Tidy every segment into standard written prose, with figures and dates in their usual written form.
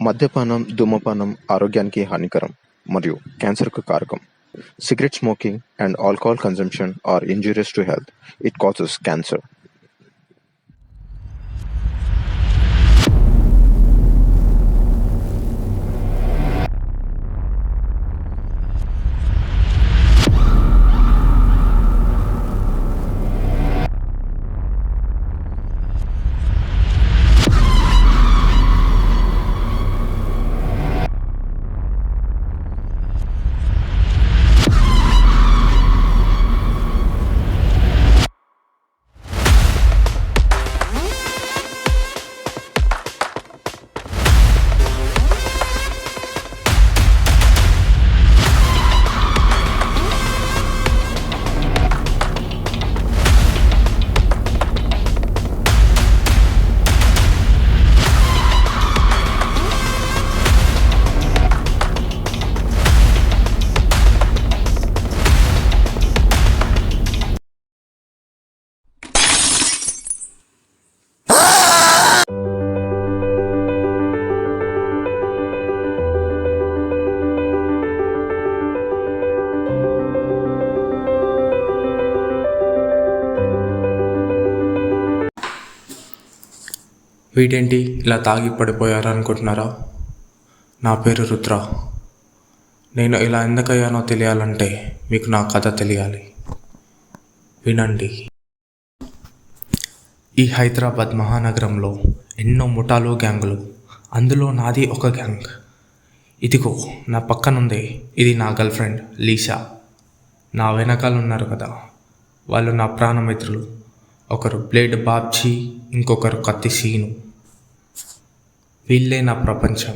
మద్యపానం, ధూమపానం ఆరోగ్యానికి హానికరం మరియు క్యాన్సర్‌కు కారకం. Cigarette smoking and alcohol consumption are injurious to health. It causes cancer. వీటేంటి ఇలా తాగి పడిపోయారా అనుకుంటున్నారా? నా పేరు రుద్ర. నేను ఇలా ఎందుకయ్యానో తెలియాలంటే మీకు నా కథ తెలియాలి. వినండి. ఈ హైదరాబాద్ మహానగరంలో ఎన్నో ముఠాలు, గ్యాంగులు. అందులో నాది ఒక గ్యాంగ్. ఇదిగో నా పక్కనుందే ఇది నా గర్ల్ ఫ్రెండ్ లీషా. నా వెనకాల ఉన్నారు కదా, వాళ్ళు నా ప్రాణమిత్రులు. ఒకరు బ్లేడ్ బాబ్జీ, ఇంకొకరు కత్తి సీను. వీళ్ళే నా ప్రపంచం.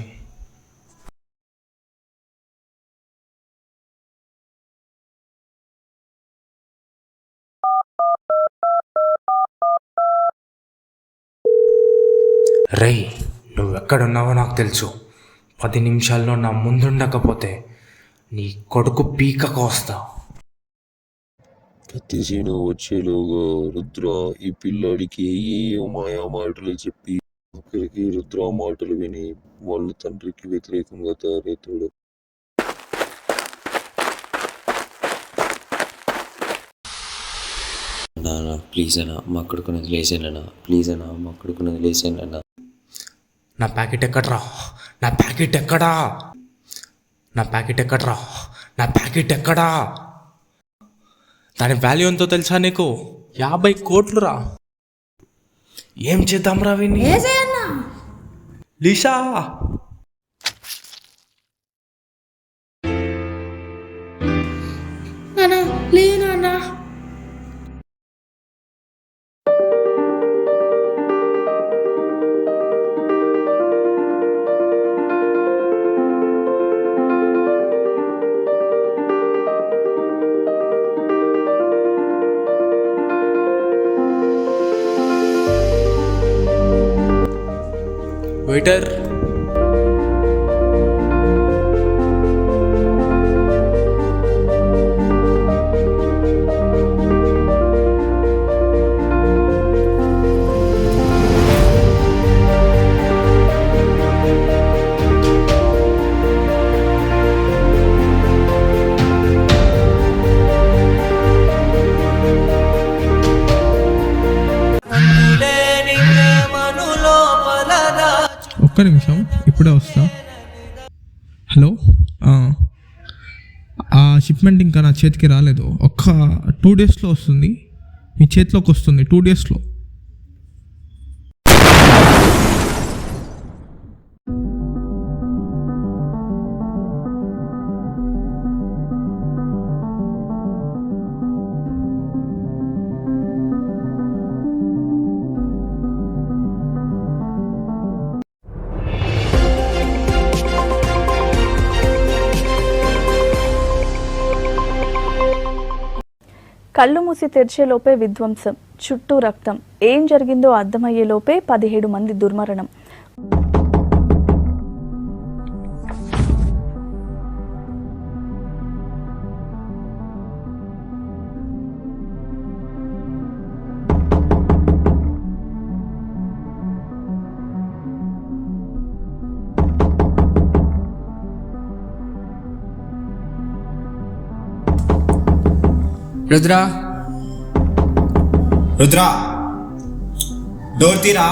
రేయ్, నువ్వెక్కడున్నావో నాకు తెలుసు. 10 నిమిషాల్లో నా ముందుండకపోతే నీ కొడుకు పీక కోస్తా. కత్తిసీను వచ్చేలోగా రుద్ర ఈ పిల్లాడికి ఏయో మాయా మాటలు చెప్పి ఒకరికి రుద్ర మాటలు విని వాళ్ళ తండ్రికి వ్యతిరేకంగా తయారవుతాడు. నాన్న ప్లీజ్ అన్నా, మా కొడుకుని వదిలేసానన్నా. ప్లీజ్ అన్నా, మా కొడుకుని వదిలేసానన్నా. నా ప్యాకెట్ ఎక్కడ్రా? నా ప్యాకెట్ ఎక్కడా? నా ప్యాకెట్ ఎక్కడ్రా? నా ప్యాకెట్ ఎక్కడా? దాని వాల్యూ ఎంతో తెలుసా నీకు? 50 కోట్లురా. ఏం చేద్దాంరా విని? లీషా, లేనా? వెయిటర్, ఒక్క నిమిషం, ఇప్పుడే వస్తా. హలో, ఆ షిప్మెంట్ ఇంకా నా చేతికి రాలేదు. ఒక్క 2 డేస్లో వస్తుంది, మీ చేతిలోకి వస్తుంది 2 డేస్లో. కళ్ళు మూసి తెరిచేలోపే విధ్వంసం, చుట్టూ రక్తం. ఏం జరిగిందో అర్థమయ్యేలోపే 17 మంది దుర్మరణం. రుద్ర రుద్ర డోర్ తీరా.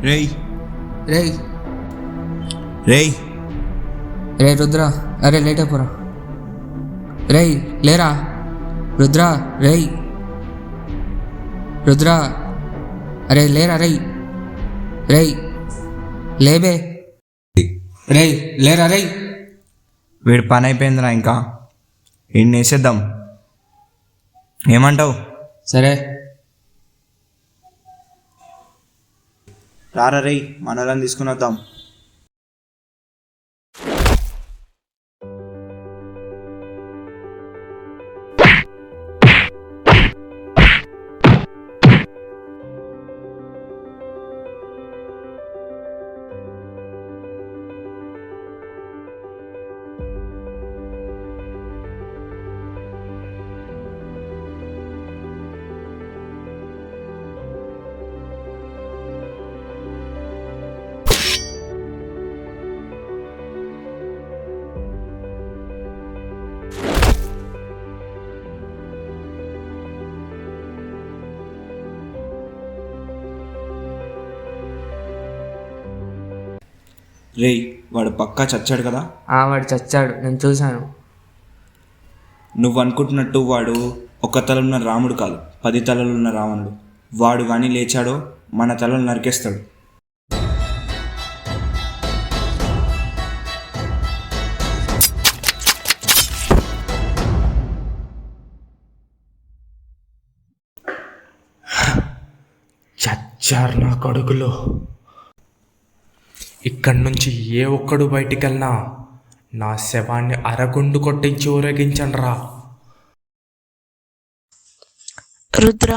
రేయ్ రేయ్ రేయ్ రే రుద్ర, అరే లేట్ అయిపోరా. రేయ్ లేరా రుద్ర, రేయ్ రుద్ర, అరే లేరా రేయ్, రేయ్ లేబే, రేయ్ లేరా రేయ్. వీడి పని అయిపోయిందిరా, ఇంకా ఈయన్ని వేసేద్దాం. ఏమంటావు? సరే రారా రేయ్, మనోళ్ళని తీసుకుని వద్దాం. రేయ్, వాడు పక్కా చచ్చాడు కదా? వాడు చచ్చాడు, నేను చూశాను. నువ్వు అనుకుంటున్నట్టు వాడు ఒక తలలున్న రాముడు కాదు, 10 తలలున్న రావణుడు. వాడు కానీ లేచాడో మన తలలు నరికేస్తాడు. చచ్చారు నా కొడుకులు. ఇక్కడి నుంచి ఏ ఒక్కడు బయటికెళ్ళినా నా శవాన్ని అరగుండు కొట్టించి ఊరేగించండి రా. రుద్ర,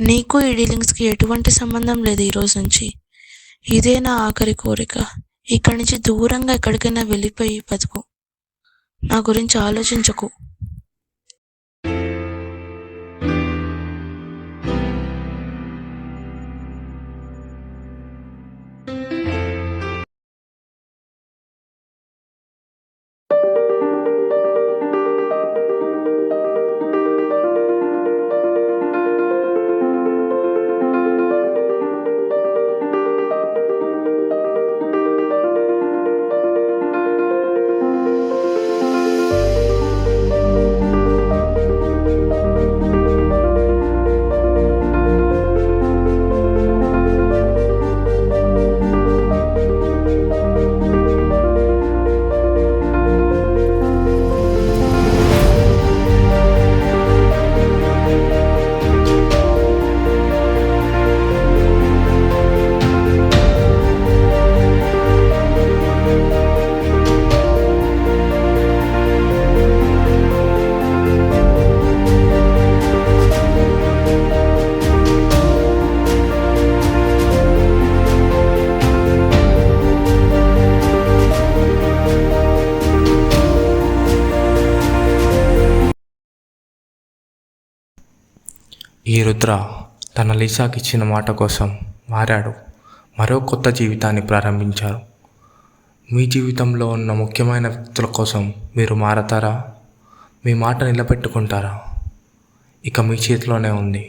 నీకు ఈ డీలింగ్స్కి ఎటువంటి సంబంధం లేదు. ఈరోజు నుంచి ఇదే నా ఆఖరి కోరిక. ఇక్కడి నుంచి దూరంగా ఎక్కడికైనా వెళ్ళిపోయి బతుకు. నా గురించి ఆలోచించకు. ఈ రుద్ర తన లీసాకి ఇచ్చిన మాట కోసం మారాడు. మరో కొత్త జీవితాన్ని ప్రారంభించారు. మీ జీవితంలో ఉన్న ముఖ్యమైన వ్యక్తుల కోసం మీరు మారతారా? మీ మాట నిలబెట్టుకుంటారా? ఇక మీ చేతిలోనే ఉంది.